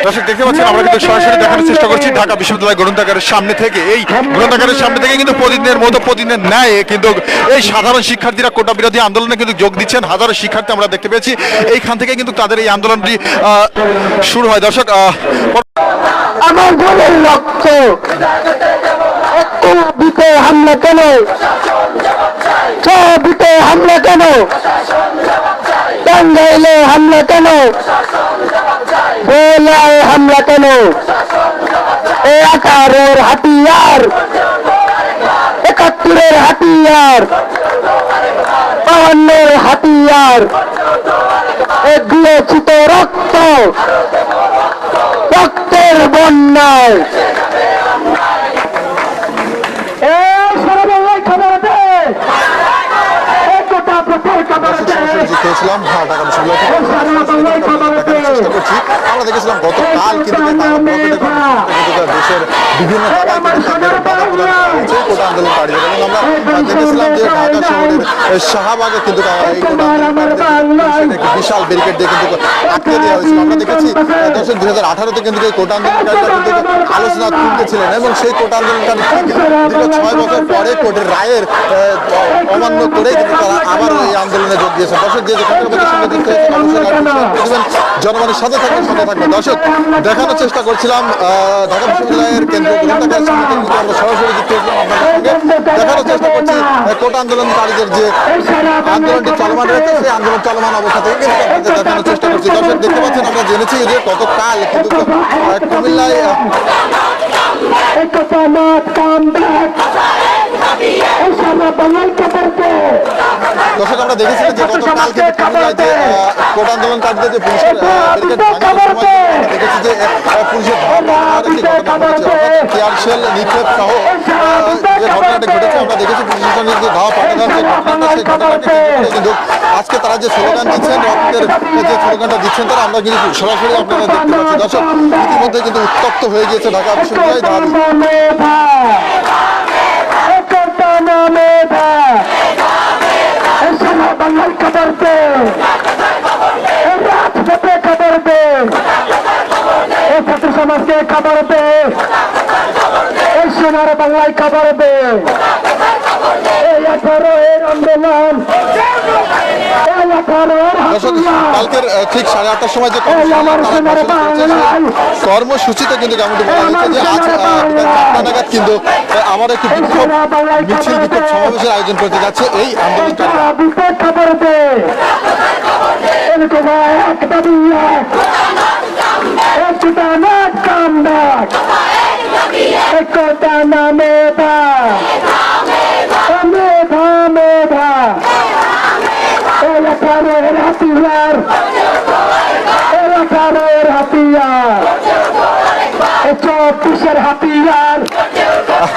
দর্শক দেখতে পাচ্ছেন আমরা কিন্তু সরাসরি দেখানোর চেষ্টা করছি ঢাকা বিশ্ববিদ্যালয় গ্রন্থাগারের সামনে থেকে। এই গ্রন্থাগারের সামনে থেকে কিন্তু প্রতিদিনের মতো প্রতিদিনের ন্যায় কিন্তু এই সাধারণ শিক্ষার্থীরা কোটা বিরোধী আন্দোলনে কিন্তু যোগ দিচ্ছেন। হাজারো শিক্ষার্থী আমরা দেখতে পেয়েছি, এইখান থেকে কিন্তু তাদের এই আন্দোলনটি শুরু হয়। দর্শক আমার দলের রক্ত একটু দিতে হামলা কেন, দিতে হামলা কেন, টাঙ্গাইলে হামলা কেন, ভোলায় হামলা কেন, 18-এর হাতিয়ার, 71-এর হাতিয়ার, 52-এর হাতিয়ার, এগুলোচিত রক্ত, রক্তের বন্যায় আমরা দেখেছিলাম গতকাল কিন্তু দেশের বিভিন্ন কোটা আন্দোলনকারীদের, এবং আমরা দেখেছিলাম যে ঢাকা শহরের শাহবাগে কিন্তু একটি বিশাল ব্যারিকেড দিয়ে কিন্তু আটকে দেওয়া হয়েছিল। আমরা দেখেছি দর্শক 2018-তে কিন্তু এই কোটা আন্দোলনকারীরা কিন্তু আলোচনা তুলতেছিলেন, এবং সেই কোটা আন্দোলনকারী দীর্ঘ 6 বছর পরে কোর্টের রায়ের অমান্য করে কিন্তু তারা আবার এই আন্দোলনে যোগ দিয়েছে। দর্শক যে যেখানে সঙ্গে দেখতে জনগণের সাথে থাকবে। দর্শক দেখানোর চেষ্টা করছিলাম ঢাকা বিশ্ববিদ্যালয়ের কেন্দ্রীয় গ্রন্থাগারের সামনে থেকে আমরা সরাসরি যুক্ত হয়েছিলাম আপনাদের সঙ্গে। দেখানোর চেষ্টা করছি কোটা আন্দোলনকারীদের যে আন্দোলনটি চলমান রয়েছে, সেই আন্দোলন চলমান অবস্থা থেকে কিন্তু আপনাদের দেখানোর চেষ্টা করছি। দর্শক দেখতে পাচ্ছেন, আমরা জেনেছি যে গতকাল কিন্তু কুমিল্লায় দর্শক আমরা দেখেছি যে গতকাল কিন্তু কুমিল্লায় যে কোটা আন্দোলনকারীদের যে পুলিশের ব্যারিকেড ভাঙার সময় দেখেছি যে পুলিশের টিয়ার শেল নিক্ষেপ সহ যে ঘটনাটি ঘটেছে, আমরা দেখেছি প্রশাসনের যে ধাওয়া পাঠানোর যে ঘটনাটা, সেই ঘটনাটি কিন্তু আজকে তারা যে স্লোগান দিচ্ছেন, রক্তের যে স্লোগানটা দিচ্ছেন, তারা আমরা কিন্তু সরাসরি আপনারা দেখতে পাচ্ছি। দর্শক ইতিমধ্যে কিন্তু উত্তপ্ত হয়ে গিয়েছে ঢাকা বিশ্ববিদ্যালয় দাবি। বাংলায় খবর দে, রাজপথে খবর দে, এই ছাত্র সমাজকে খবর দে, এই সোনার বাংলায় খবর দে, এই 18-এর আন্দোলন, এই 18-এর কালকের ঠিক 8:30টার সময় যে কর্মসূচিতে কিন্তু যেমনটি বলা হয়েছে যে আজ 4টা নাগাদ কিন্তু আমার একটি বিক্ষোভ মিছিল বিক্ষোভ সমাবেশের আয়োজন করতে যাচ্ছে এই আন্দোলনকারী।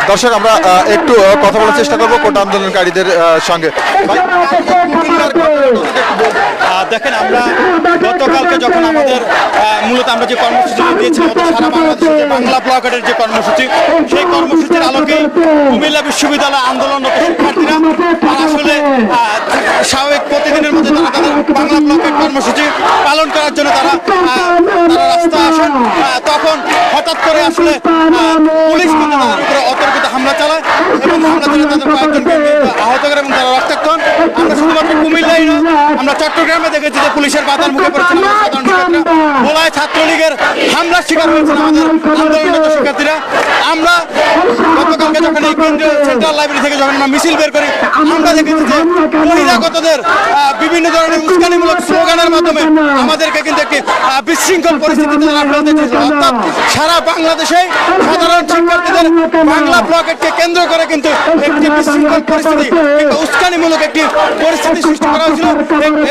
দর্শক আমরা একটু কথা বলার চেষ্টা করবো কোটা আন্দোলনকারীদের সঙ্গে। দেখেন, আমরা গতকালকে যখন আমাদের মূলত আমরা যে কর্মসূচি দিয়েছিলাম সারা বাংলাদেশে যে বাংলা ব্লকেটের যে কর্মসূচি, সেই কর্মসূচির আলোকে কুমিল্লা বিশ্ববিদ্যালয় আন্দোলনরত শিক্ষার্থীরা আসলে স্বাভাবিক প্রতিদিনের মধ্যে তারা তাদের বাংলা ব্লকের কর্মসূচি পালন করার জন্য তারা রাস্তায় আসেন। তখন হঠাৎ করে আসলে পুলিশ কিন্তু তাদের উপরে অতর্কিত হামলা চালায়, এবং হামলা চালিয়ে তাদের কয়েকজনকে আহত করে এবং তারা রক্তাক্ত হন। আমরা শুধুমাত্র কুমিল্লাই না, আমরা চট্টগ্রামে দেখেছি যে পুলিশের বাধার মুখে পড়েছেন সাধারণ শিক্ষার্থীরা। ভোলায় ছাত্রলীগের হামলার শিকার হয়েছেন আমাদের আন্দোলনরত শিক্ষার্থীরা। আমরা গতকালকে যখন এই কেন্দ্রীয় সেন্ট্রাল লাইব্রেরি থেকে যখন আমরা মিছিল বের করি, আমরা দেখেছি যে বহিরাগতদের বিভিন্ন ধরনের উস্কানিমূলক স্লোগানের মাধ্যমে আমাদেরকে কিন্তু একটি বিশৃঙ্খল পরিস্থিতিতে তারা ফেলতে চেয়েছিল। অর্থাৎ সারা বাংলাদেশে সাধারণ শিক্ষার্থীদের বাংলা ব্লকেটকে কেন্দ্র করে কিন্তু একটি বিশৃঙ্খল পরিস্থিতি কিংবা উস্কানিমূলক একটি পরিস্থিতি সৃষ্টি করা হয়েছিল,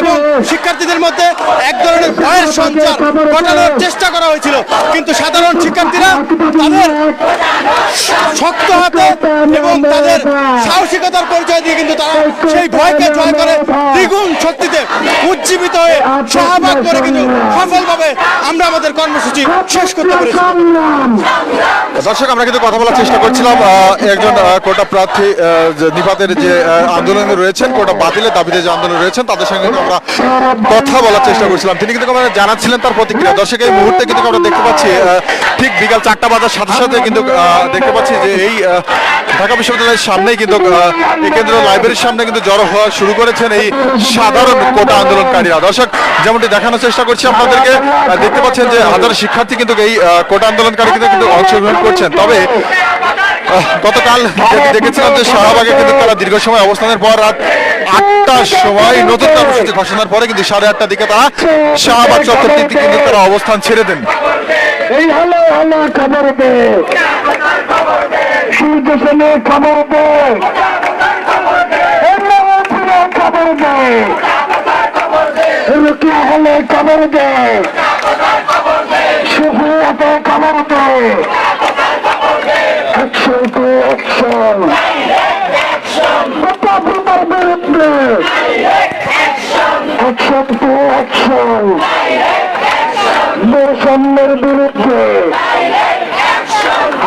এবং শিক্ষার্থীদের মধ্যে এক ধরনের ভয়ের সঞ্চার ঘটানোর চেষ্টা করা হয়েছিল। কিন্তু সাধারণ শিক্ষার্থীরা তাদের শক্ত হাতে এবং তাদের সাহসিকতার পরিচয় দিয়ে কিন্তু তারা সেই ভয়কে জয় করে দ্বিগুণ শক্তিতে উজ্জীবিত হয়ে শাহবাগ করে কিন্তু সফলভাবে আমরা আমাদের কর্মসূচি শেষ করতে পেরেছি। দর্শক, আমরা কিন্তু কথা বলার চেষ্টা করছিলাম একজন কোটা প্রার্থী যে নিপাতের যে আন্দোলনে রয়েছেন, কোটা বাতিলের দাবিতে যে আন্দোলন রয়েছেন, তাদের সঙ্গে কিন্তু আমরা কথা বলার চেষ্টা করছিলাম। তিনি কিন্তু আমরা জানাচ্ছিলেন তার প্রতিক্রিয়া। দর্শক, এই মুহূর্তে কিন্তু আমরা দেখতে পাচ্ছি ঠিক বিকাল 4টা বাজার সাথে সাথে কিন্তু দেখতে পাচ্ছি যে এই ঢাকা বিশ্ববিদ্যালয়ের সামনেই কিন্তু এই কেন্দ্রীয় লাইব্রেরির সামনে কিন্তু জড়ো হওয়া শুরু করেছেন এই সাধারণ কোটা আন্দোলনকারীরা। দর্শক, যেমনটি দেখানোর চেষ্টা করছি আপনাদেরকে, দেখতে পাচ্ছেন যে হাজারো শিক্ষার্থী কিন্তু এই কোটা আন্দোলনকারী কিন্তু অংশগ্রহণ করছেন। তবে গতকাল দেখেছিলাম যে শাহবাগে কিন্তু তারা দীর্ঘ সময় অবস্থানের পর রাত 8টার সময় নতুন কর্মসূচি ঘোষণার পরে কিন্তু 8:30টার দিকে তারা শাহবাগ চত্বরটি কিন্তু তারা অবস্থান ছেড়ে দেন। এই হলো খবর দে, সূর্যসেনে খবর দে, খবর দে, রুকিয়া হলে খবর দে, সুফিয়াতে খবর দে, অ্যাকশন টু অ্যাকশন, প্রতাপের বিরুদ্ধে অ্যাকশন টু অ্যাকশন, বৈষম্যের বিরুদ্ধে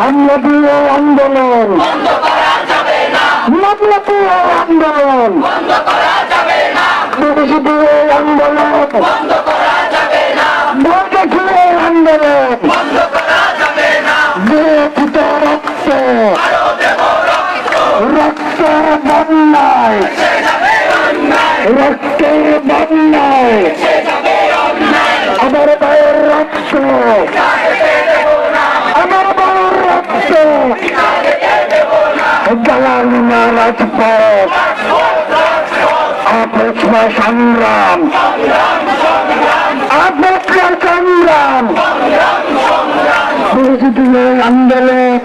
আমলাদীয় আন্দোলন, আমলাদীয় আন্দোলন, বিদেশীয় আন্দোলন, বৈঠকীয় আন্দোলন, বিরোধিত রক্ত, রক্তের বন্যায়, রক্তের বন্যায়, আমার ভাইয়ের রক্ত, আমার ভাইয়ের রক্ত, জ্বালানো রাজপথ, আপেক্ষা সংগ্রাম, আপেক্ষা সংগ্রাম, বিরোধী আন্দোলন,